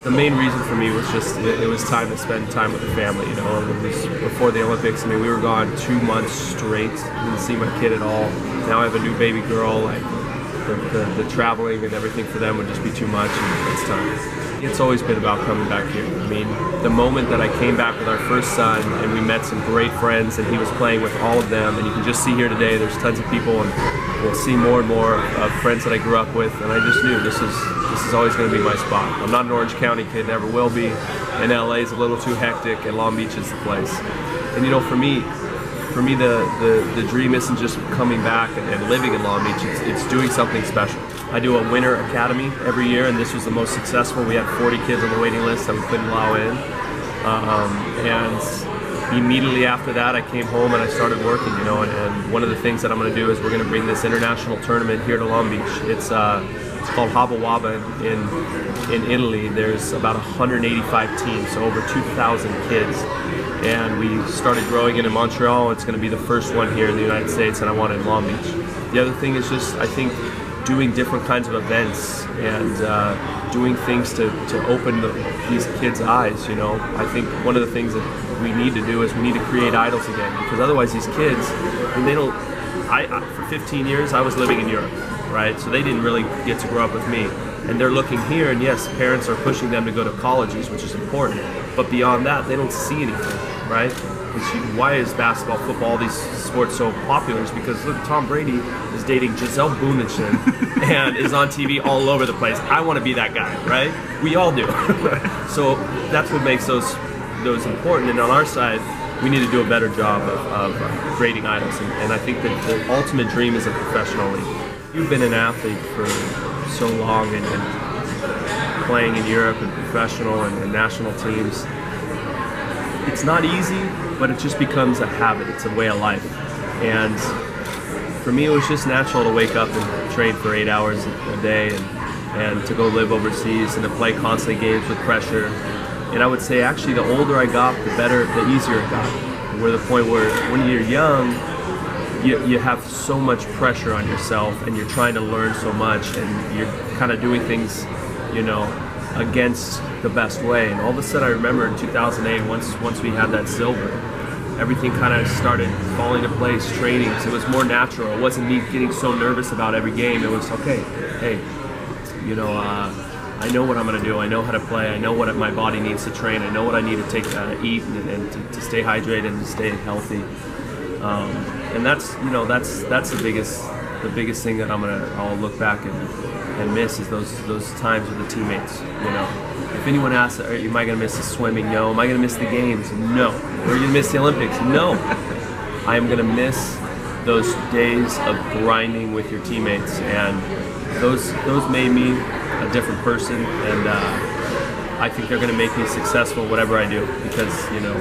The main reason for me was just it was time to spend time with the family. You know, it was before the Olympics. I mean, we were gone 2 months straight. Didn't see my kid at all. Now I have a new baby girl. Like the traveling and everything for them would just be too much, and it's time. It's always been about coming back here. I mean, the moment that I came back with our first son and we met some great friends and he was playing with all of them, and you can just see here today there's tons of people, and we'll see more and more of friends that I grew up with, and I just knew this is always going to be my spot. I'm not an Orange County kid, never will be, and LA is a little too hectic, and Long Beach is the place. And you know, for me the dream isn't just coming back and living in Long Beach, it's doing something special. I do a winter academy every year, and this was the most successful. We had 40 kids on the waiting list that we couldn't allow in. And immediately after that, I came home and I started working, you know, and one of the things that I'm going to do is we're going to bring this international tournament here to Long Beach. It's called Haba Waba in Italy. There's about 185 teams, so over 2,000 kids. And we started growing it in Montreal. It's going to be the first one here in the United States, and I want it in Long Beach. The other thing is just, I think, doing different kinds of events and doing things to open these kids' eyes, you know. I think one of the things that we need to do is we need to create idols again, because otherwise these kids, I mean, they don't, for 15 years I was living in Europe, right? So they didn't really get to grow up with me. And they're looking here, and yes, parents are pushing them to go to colleges, which is important. But beyond that, they don't see anything, right? Why is basketball, football, all these sports so popular? Is because, look, Tom Brady is dating Gisele Bündchen and is on TV all over the place. I want to be that guy, right? We all do. So that's what makes those important. And on our side, we need to do a better job of creating idols. And I think that the ultimate dream is a professional league. You've been an athlete for so long and playing in Europe and professional and national teams. It's not easy, but it just becomes a habit. It's a way of life. And for me, it was just natural to wake up and train for 8 hours a day and to go live overseas and to play constantly games with pressure. And I would say actually the older I got, the easier it got. We're at the point where when you're young, you have so much pressure on yourself and you're trying to learn so much and you're kind of doing things, you know, against the best way. And all of a sudden I remember in 2008, once we had that silver, everything kind of started falling into place, training. So it was more natural. It wasn't me getting so nervous about every game. It was, okay, hey, you know, I know what I'm going to do. I know how to play. I know what my body needs to train. I know what I need to eat and to stay hydrated and to stay healthy. And that's, you know, that's the biggest thing that I'll look back and miss is those times with the teammates. You know, if anyone asks, am I going to miss the swimming? No. Am I going to miss the games? No. Are you going to miss the Olympics? No. I am going to miss those days of grinding with your teammates, and those made me a different person, and I think they're going to make me successful whatever I do, because, you know,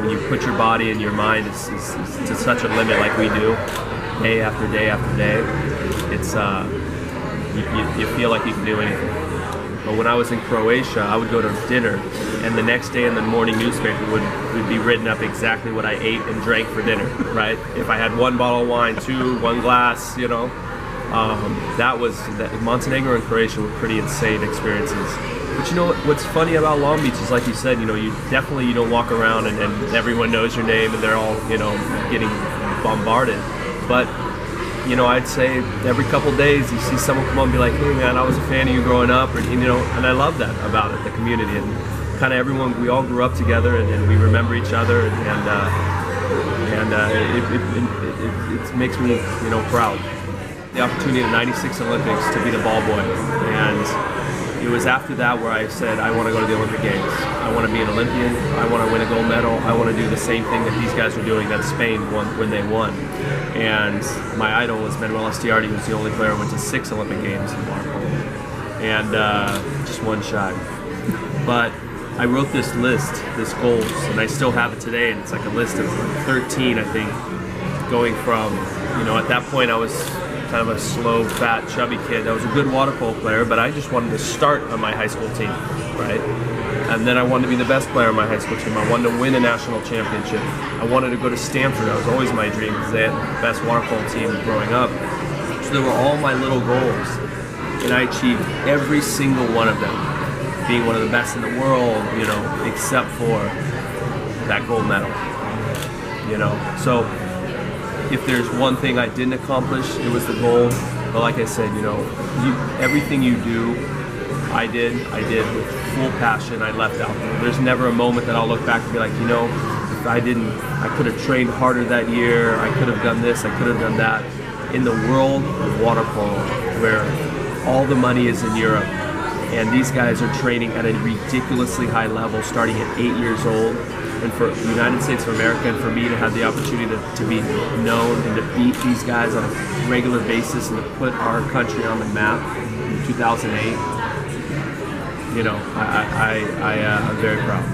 when you put your body and your mind is to such a limit like we do, day after day after day, it's you feel like you can do anything. But when I was in Croatia, I would go to dinner, and the next day in the morning newspaper would be written up exactly what I ate and drank for dinner, right? If I had 1 bottle of wine, 1 glass, you know. Montenegro and Croatia were pretty insane experiences. But you know what's funny about Long Beach is, like you said, you know, you don't walk around and everyone knows your name and they're all, you know, getting bombarded. But, you know, I'd say every couple days you see someone come on and be like, hey man, I was a fan of you growing up, or, you know, and I love that about it, the community, and kind of everyone, we all grew up together and we remember each other, and it makes me, you know, proud. The opportunity at the '96 Olympics to be the ball boy, and it was after that where I said, I want to go to the Olympic Games. I want to be an Olympian. I want to win a gold medal. I want to do the same thing that these guys were doing that Spain won when they won. And my idol was Manuel Estiardi, who was the only player who went to 6 Olympic Games in water polo, and just 1 shot. But I wrote this list, this goals, and I still have it today, and it's like a list of 13, I think, going from, you know, at that point I was kind of a slow, fat, chubby kid. I was a good water polo player, but I just wanted to start on my high school team, right? And then I wanted to be the best player on my high school team. I wanted to win a national championship. I wanted to go to Stanford. That was always my dream because they had the best water polo team growing up. So they were all my little goals, and I achieved every single one of them. being one of the best in the world, you know, except for that gold medal, you know. So if there's one thing I didn't accomplish, it was the gold. But like I said, you know, everything you do, I did with full passion. I left out there. There's never a moment that I'll look back and be like, you know, if I could have trained harder that year, I could have done this, I could have done that. In the world of water polo, where all the money is in Europe, and these guys are training at a ridiculously high level starting at 8 years old, and for the United States of America and for me to have the opportunity to be known and to beat these guys on a regular basis and to put our country on the map in 2008, you know, I'm very proud.